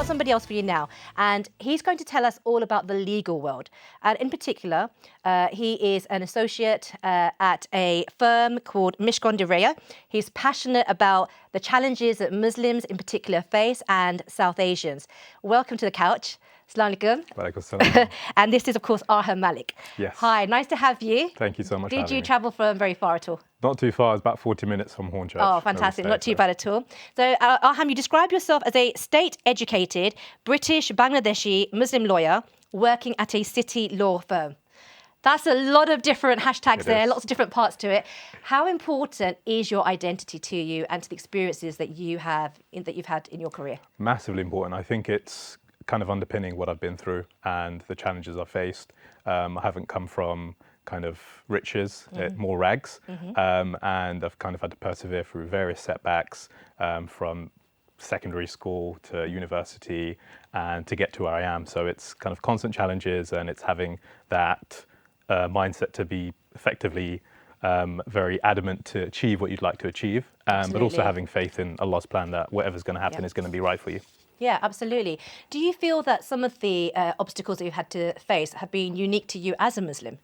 got somebody else for you now, and he's going to tell us all about the legal world. And in particular, he is an associate at a firm called Mishcon Reya. He's passionate about the challenges that Muslims in particular face and South Asians. Welcome to the couch. Assalamu alaikum. Walaikum salam. And this is, of course, Arham Malik. Yes. Hi, nice to have you. Thank you so much for having Did you me. travel from very far at all? Not too far, it's about 40 minutes from Hornchurch. Oh, fantastic. Not too bad at all. So, Arham, you describe yourself as a state-educated British Bangladeshi Muslim lawyer working at a city law firm. That's a lot of different hashtags there, lots of different parts to it. How important is your identity to you and to the experiences that you've had in your career? Massively important. I think it's kind of underpinning what I've been through and the challenges I've faced. I haven't come from kind of riches, more rags, and I've kind of had to persevere through various setbacks from secondary school to university and to get to where I am. So it's kind of constant challenges, and it's having that mindset to be effectively very adamant to achieve what you'd like to achieve, but also having faith in Allah's plan that whatever's going to happen is going to be right for you. Yeah, absolutely. Do you feel that some of the obstacles that you've had to face have been unique to you as a Muslim?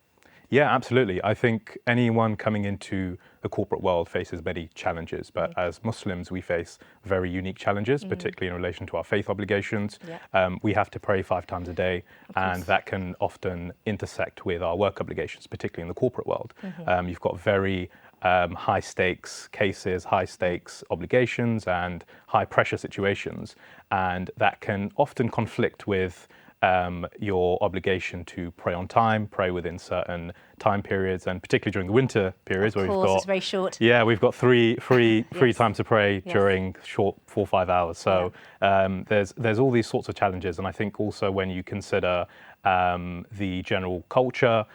Yeah, absolutely. I think anyone coming into the corporate world faces many challenges, but as Muslims, we face very unique challenges, particularly in relation to our faith obligations. We have to pray 5 times a day, and that can often intersect with our work obligations, particularly in the corporate world. You've got very high stakes cases, high stakes obligations, and high pressure situations, and that can often conflict with your obligation to pray on time, pray within certain time periods, and particularly during the winter periods where we've got, it's very short. Yeah, we've got three times to pray during short 4 or 5 hours. So there's all these sorts of challenges, and I think also when you consider the general culture,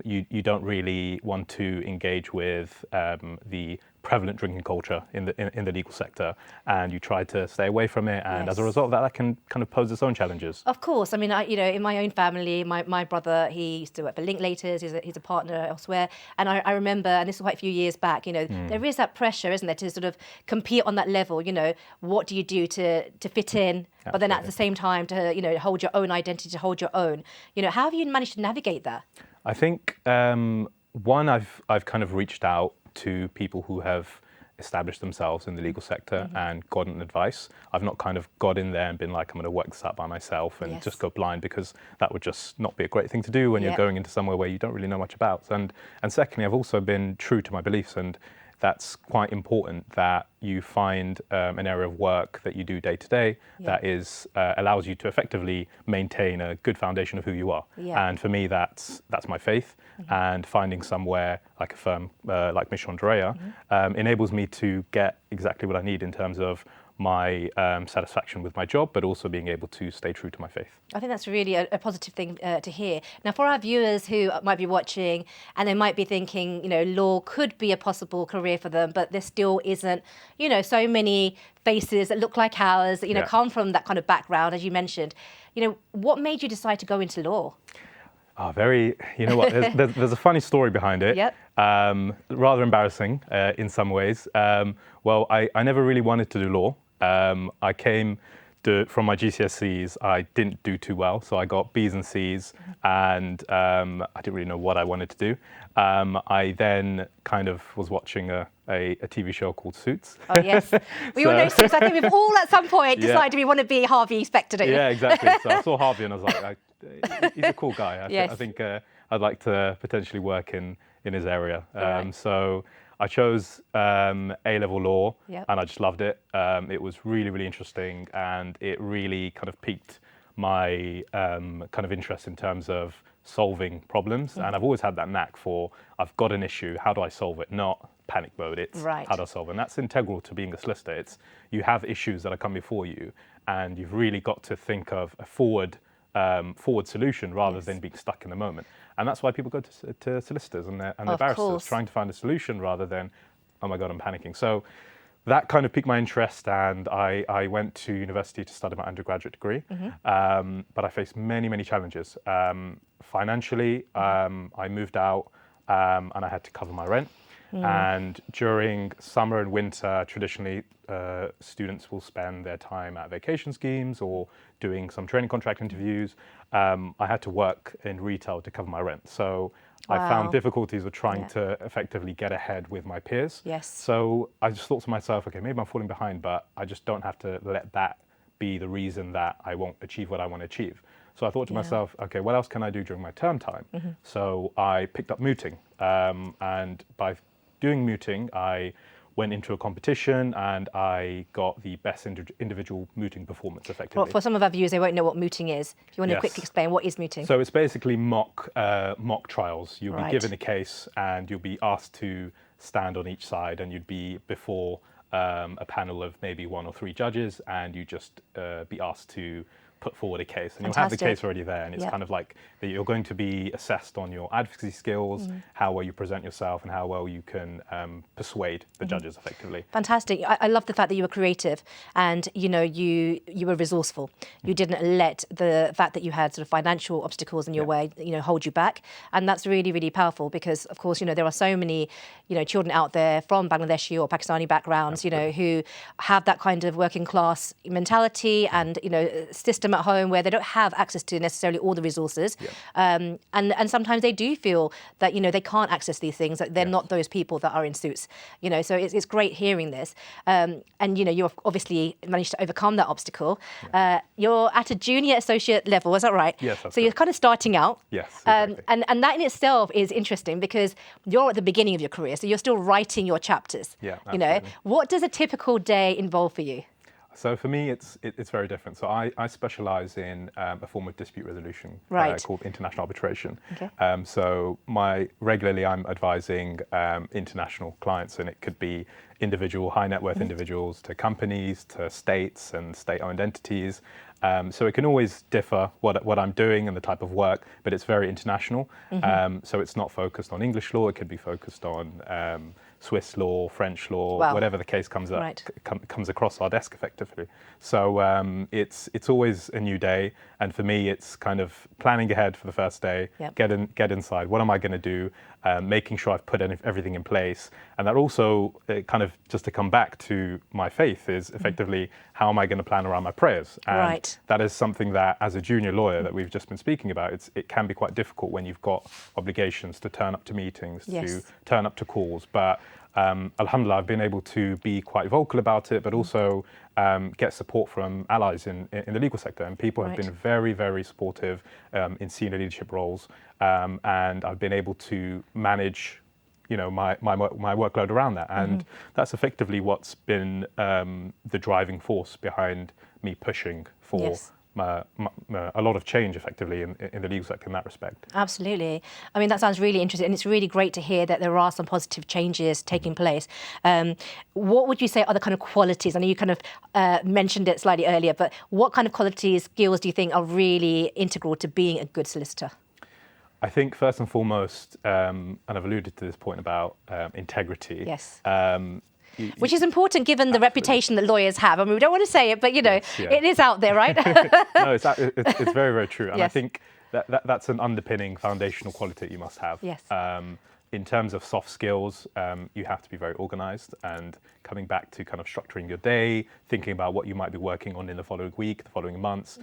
you don't really want to engage with the prevalent drinking culture in the legal sector, and you try to stay away from it, and as a result of that, that can kind of pose its own challenges. Of course. I mean, in my own family, my brother, he used to work for Linklaters, he's a partner elsewhere, and I remember, and this was quite a few years back, there is that pressure, isn't there, to sort of compete on that level. What do you do to fit in, but then at the same time to hold your own identity, to hold your own. How have you managed to navigate that? I think one, I've kind of reached out to people who have established themselves in the legal sector and gotten advice. I've not kind of got in there and been like, I'm going to work this out by myself and just go blind, because that would just not be a great thing to do when you're going into somewhere where you don't really know much about. And secondly, I've also been true to my beliefs, and that's quite important, that you find an area of work that you do day to day that is allows you to effectively maintain a good foundation of who you are. And for me, that's my faith. And finding somewhere like a firm like Mishcon Reya enables me to get exactly what I need in terms of my satisfaction with my job, but also being able to stay true to my faith. I think that's really a positive thing to hear. Now, for our viewers who might be watching and they might be thinking, law could be a possible career for them, but there still isn't, so many faces that look like ours, that come from that kind of background, as you mentioned. What made you decide to go into law? You know what, there's a funny story behind it. Rather embarrassing in some ways. Well, I never really wanted to do law. I came from my GCSEs, I didn't do too well, so I got B's and C's, and I didn't really know what I wanted to do. I then kind of was watching a TV show called Suits. Oh yes, we all know Suits. I think we've all at some point decided we want to be Harvey Specter, don't you? Yeah, exactly. So I saw Harvey and I was like, he's a cool guy. I think I'd like to potentially work in his area. So I chose A-level law, and I just loved it. It was really, really interesting, and it really kind of piqued my kind of interest in terms of solving problems. And I've always had that knack for, I've got an issue, how do I solve it? Not panic mode, it's how do I solve it? And that's integral to being a solicitor. It's, you have issues that are come before you, and you've really got to think of a forward solution rather than being stuck in the moment. And that's why people go to solicitors and their barristers, trying to find a solution rather than, oh my God, I'm panicking. So that kind of piqued my interest, and I went to university to study my undergraduate degree, but I faced many, many challenges. Financially, I moved out and I had to cover my rent. And during summer and winter, traditionally, students will spend their time at vacation schemes or doing some training contract interviews. I had to work in retail to cover my rent. So I found difficulties with trying to effectively get ahead with my peers. Yes. So I just thought to myself, okay, maybe I'm falling behind, but I just don't have to let that be the reason that I won't achieve what I want to achieve. So I thought to myself, okay, what else can I do during my term time? So I picked up mooting. And by doing mooting, I went into a competition and I got the best individual mooting performance effectively. For some of our viewers, they won't know what mooting is. If you want to quickly explain, what is mooting? So it's basically mock trials. You'll be given a case and you'll be asked to stand on each side, and you'd be before a panel of maybe 1 or 3 judges, and you just be asked to put forward a case, and you'll have the case already there, and it's kind of like that you're going to be assessed on your advocacy skills, how well you present yourself, and how well you can persuade the judges effectively. Fantastic. I love the fact that you were creative, and you were resourceful. You didn't let the fact that you had sort of financial obstacles in your way, hold you back, and that's really, really powerful, because of course, there are so many, children out there from Bangladeshi or Pakistani backgrounds, who have that kind of working class mentality and system at home where they don't have access to necessarily all the resources, and sometimes they do feel that they can't access these things, that they're not those people that are in suits, so it's great hearing this, and you've obviously managed to overcome that obstacle. You're at a junior associate level, is that right? Yes, that's so you're kind of starting out. Yes, exactly. And that in itself is interesting, because you're at the beginning of your career, so you're still writing your chapters. Absolutely. What does a typical day involve for you? So for me, it's very different. So I specialize in a form of dispute resolution called international arbitration. Okay. So regularly I'm advising international clients, and it could be individual high net worth individuals to companies to states and state-owned entities. So it can always differ what I'm doing and the type of work, but it's very international. So it's not focused on English law. It could be focused on Swiss law, French law, whatever the case comes across our desk effectively. So it's always a new day, and for me it's kind of planning ahead for the first day, get inside, what am I going to do, making sure I've put everything in place, and that also kind of, just to come back to my faith, is effectively how am I going to plan around my prayers, and that is something that as a junior lawyer that we've just been speaking about, it can be quite difficult when you've got obligations to turn up to meetings, to turn up to calls, but alhamdulillah, I've been able to be quite vocal about it, but also get support from allies in the legal sector. And people have been very, very supportive in senior leadership roles. And I've been able to manage, my workload around that. And that's effectively what's been the driving force behind me pushing for a lot of change effectively in the legal sector in that respect. Absolutely. I mean, that sounds really interesting, and it's really great to hear that there are some positive changes taking place. What would you say are the kind of qualities? I know you kind of mentioned it slightly earlier, but what kind of qualities, skills do you think are really integral to being a good solicitor? I think first and foremost, and I've alluded to this point about integrity. Yes. Which is important given the reputation that lawyers have. I mean, we don't want to say it, but it is out there, right? No, it's very, very true. And I think that's an underpinning foundational quality that you must have. Yes. In terms of soft skills, you have to be very organized, and coming back to kind of structuring your day, thinking about what you might be working on in the following week, the following months.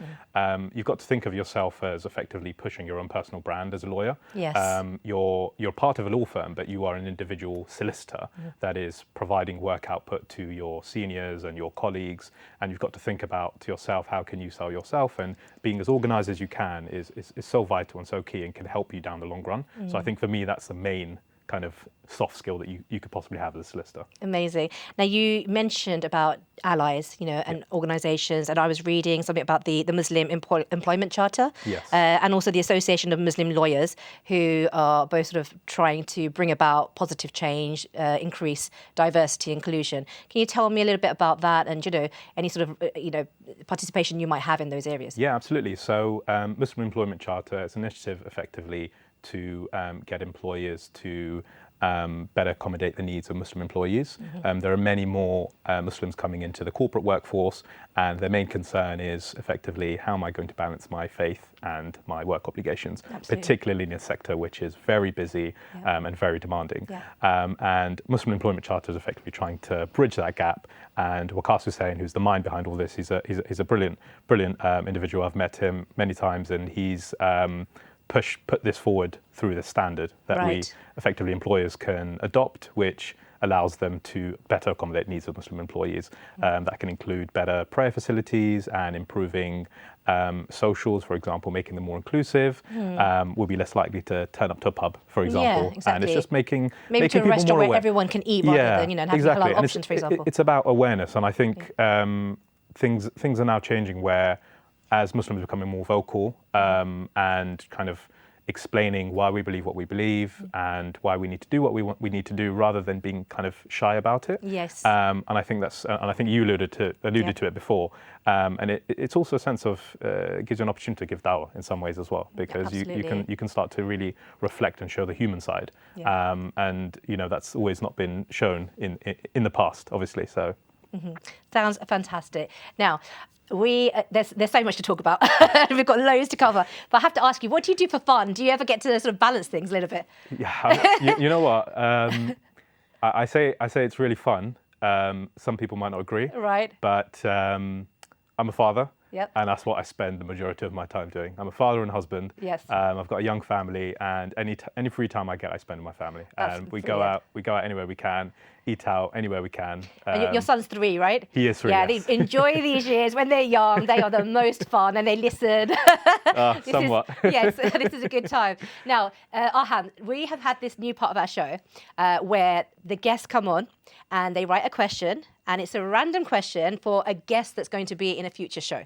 You've got to think of yourself as effectively pushing your own personal brand as a lawyer. Yes. You're part of a law firm, but you are an individual solicitor that is providing work output to your seniors and your colleagues, and you've got to think about to yourself, how can you sell yourself? And being as organized as you can is so vital and so key, and can help you down the long run. So I think for me, that's the main kind of soft skill that you could possibly have as a solicitor. Amazing. Now, you mentioned about allies, and organisations, and I was reading something about the Muslim Employment Charter, and also the Association of Muslim Lawyers, who are both sort of trying to bring about positive change, increase diversity, inclusion. Can you tell me a little bit about that, and any sort of participation you might have in those areas? Yeah, absolutely. So Muslim Employment Charter is an initiative effectively to get employers to better accommodate the needs of Muslim employees. There are many more Muslims coming into the corporate workforce, and their main concern is effectively, how am I going to balance my faith and my work obligations, particularly in a sector which is very busy and very demanding. And Muslim Employment Charter is effectively trying to bridge that gap. And Waqas Hussain, who's the mind behind all this, he's a brilliant individual. I've met him many times, and he's put this forward through the standard that we effectively employers can adopt, which allows them to better accommodate needs of Muslim employees. That can include better prayer facilities and improving socials, for example, making them more inclusive. Will be less likely to turn up to a pub, for example. And it's just making maybe to a people restaurant more aware. where everyone can eat rather than having halal options, for example. It's about awareness, and I think things are now changing where, as Muslims are becoming more vocal and kind of explaining why we believe what we believe and why we need to do what we need to do, rather than being kind of shy about it. Yes. And I think I think you alluded to it before. And it's also a sense of it gives you an opportunity to give dawah in some ways as well, because you can start to really reflect and show the human side. And that's always not been shown in the past, obviously. So. Sounds fantastic. Now, there's so much to talk about. We've got loads to cover. But I have to ask you, what do you do for fun? Do you ever get to sort of balance things a little bit? Yeah, you know what? I say it's really fun. Some people might not agree. Right. But I'm a father. Yep. And that's what I spend the majority of my time doing. I'm a father and husband. Yes. I've got a young family, and any free time I get, I spend with my family. And we go out anywhere we can, eat out anywhere we can. And your son's 3, right? He is 3. Yeah, yes. They enjoy these years when they're young. They are the most fun, and they listen. Somewhat. Yes, this is a good time. Now, Arham, we have had this new part of our show where the guests come on and they write a question, and it's a random question for a guest that's going to be in a future show.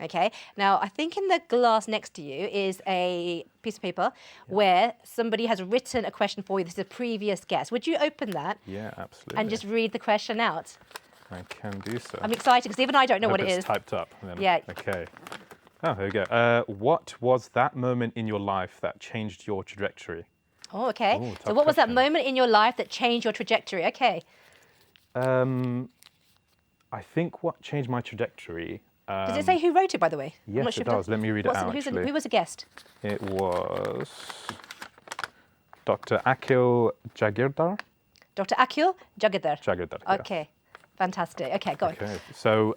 Okay. Now, I think in the glass next to you is a piece of paper where somebody has written a question for you. This is a previous guest. Would you open that? Yeah, absolutely. And just read the question out? I can do so. I'm excited because even I don't know what it is. It's typed up. Then. Yeah. Okay. Oh, there we go. What was that moment in your life that changed your trajectory? Oh, okay. Ooh, so what was that moment in your life that changed your trajectory? Okay. I think what changed my trajectory... Does it say who wrote it, by the way? Yes, it does. Let me read it out, who was the guest? It was Dr. Akil Jagirdar. Dr. Akil Jagirdar. Okay, yes. Fantastic. Okay, go on. Okay, so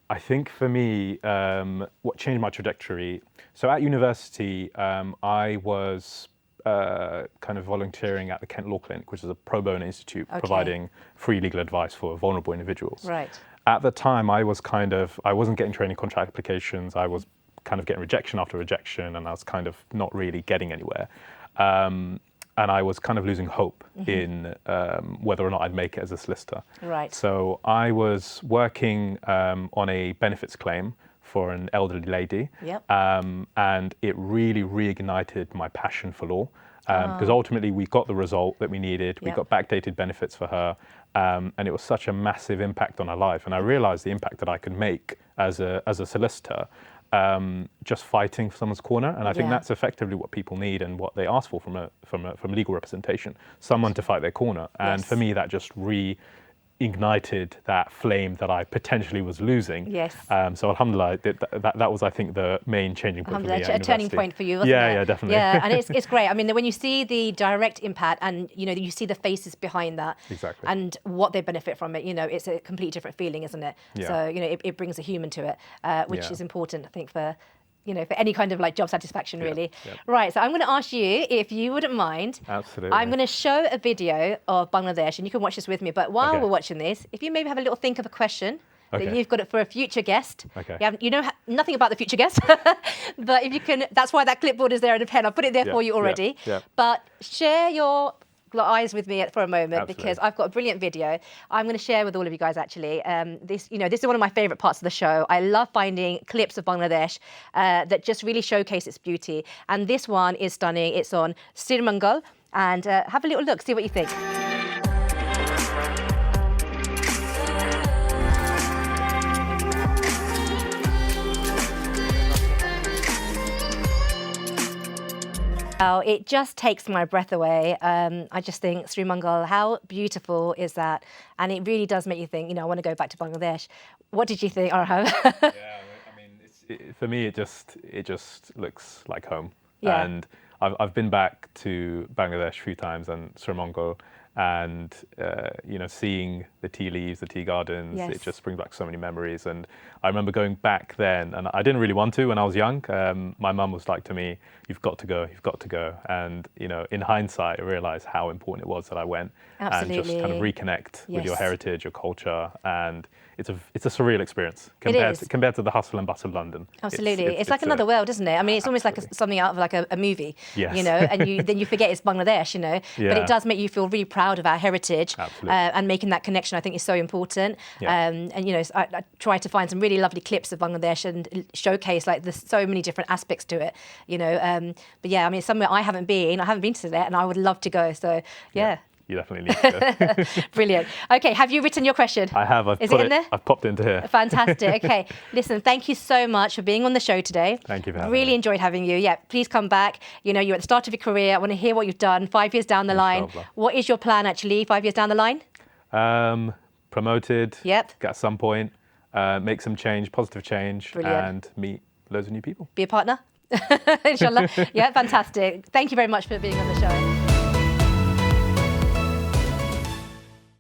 I think for me, what changed my trajectory, so at university, I was kind of volunteering at the Kent Law Clinic, which is a pro bono institute providing free legal advice for vulnerable individuals. Right. At the time, I wasn't getting training contract applications. I was kind of getting rejection after rejection, and I was kind of not really getting anywhere. And I was kind of losing hope in whether or not I'd make it as a solicitor. Right. So I was working on a benefits claim for an elderly lady. Yep. And it really reignited my passion for law. Because ultimately we got the result that we needed. We got backdated benefits for her. And it was such a massive impact on her life. And I realized the impact that I could make as a solicitor, just fighting for someone's corner. And I think that's effectively what people need and what they ask for from legal representation, someone to fight their corner. And for me, that just reignited that flame that I potentially was losing. Yes. So alhamdulillah, that was, I think, the main changing point for me at a turning point for you, wasn't it? Yeah, definitely. Yeah, and it's great. I mean, when you see the direct impact and, you see the faces behind that and what they benefit from it, it's a completely different feeling, isn't it? Yeah. So, it brings a human to it, which is important, I think, for any kind of job satisfaction, really. Right, so I'm going to ask you, if you wouldn't mind. Absolutely. I'm going to show a video of Bangladesh, and you can watch this with me. But while we're watching this, if you maybe have a little think of a question that you've got it for a future guest. You know nothing about the future guest, but if you can, that's why that clipboard is there and a pen. I've put it there for you already. But share your eyes with me for a moment, because I've got a brilliant video I'm going to share with all of you guys. Actually, this is one of my favorite parts of the show. I love finding clips of Bangladesh that just really showcase its beauty, and this one is stunning. It's on Sirmangal, and have a little look, see what you think. Oh, it just takes my breath away. I just think, Sri Mangal, how beautiful is that? And it really does make you think, I want to go back to Bangladesh. What did you think, Arham? Yeah, I mean, for me, it just looks like home. Yeah. And I've been back to Bangladesh a few times and Sri Lanka, and seeing the tea leaves, the tea gardens, Yes. it just brings back so many memories. And I remember going back then, and I didn't really want to when I was young. My mum was like to me, "You've got to go, you've got to go." And in hindsight, I realised how important it was that I went. Absolutely. And just kind of reconnect with your Yes. heritage, your culture, and it's a surreal experience is. compared to the hustle and bustle of London. Absolutely. It's like another world, isn't it? I mean, it's almost like something out of like a movie, Yes. and then you forget it's Bangladesh, But Yeah. it does make you feel really proud of our heritage. Absolutely. And making that connection, I think, is so important. Yeah. I try to find some really lovely clips of Bangladesh and showcase like there's so many different aspects to it, But yeah, I mean, it's somewhere I haven't been to there, and I would love to go. So yeah. You definitely need to go. Brilliant. Okay, have you written your question? I have. Is it in there? I've popped into here. Fantastic. Okay. Listen, thank you so much for being on the show today. Thank you for having Really me. enjoyed having you. Yeah, please come back. You're at the start of your career. I want to hear what you've done 5 years down the line. Inshallah. What is your plan actually 5 years down the line? Promoted. Yep. At some point, make some change, positive change, Brilliant. and meet loads of new people. Be a partner? Inshallah. Yeah, fantastic. Thank you very much for being on the show.